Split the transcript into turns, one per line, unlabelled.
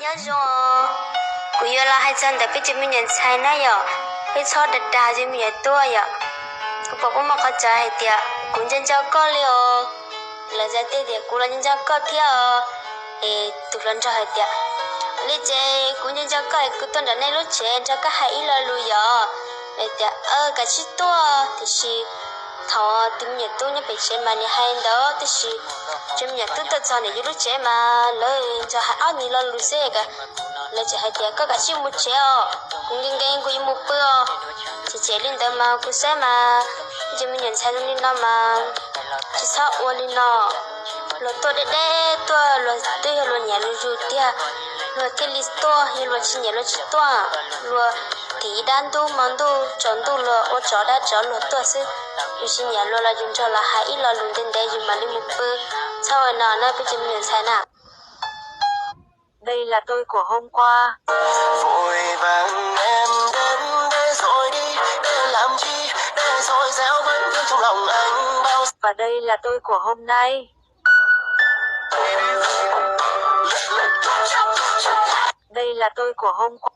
nhớ rồi cứ giờ là hai chân đã biết cho mình nhận sai này rồi cái cho đặt đà cho mình tua rồi cứ bảo mà có trả hay tiệt cũng chân cho con liều là ra tết thì cũng là chân cho con theo tụi lần cho hay tiệt lý chế cũng chân cho con cứ tuần này lúc chế cho các hãy là lùi giờ tiệt cái chi tua thì chỉ thọ tìm nhật tôi nhớ bị chế mà nhà hay đó thì chỉ trong nhật tôi cho này lúc chế mà lời cho hai áo này là lùi xe cả lời chế hay tiệt có cả chi một chế cũng kinh kinh cũng một bữa chỉ chế lên đó mà cũng sẽ mà cho mình nhận sai lên đó mà chỉ sao uống lên nó rồi tôi để tôi rồi tôi rồi nhà rồi rồi tia rồi cái list tôi rồi chỉ nhà rồi chỉ tôi rồi thì đan tu món tu chọn tu rồi ô chó đã chọn rồi tôi sẽ rồi chỉ nhà rồi là dùng cho là hai ít là luôn đến đây dùng mà đi một bữa sau rồi nó bây giờ mình nhận sai nào.
Đây là tôi của hôm qua.
Vội vàng em đến để rồi đi, để làm chi, để rồi gieo vẫn thương trong lòng anh bao.
Và đây là tôi của hôm nay. Đây là tôi của hôm qua.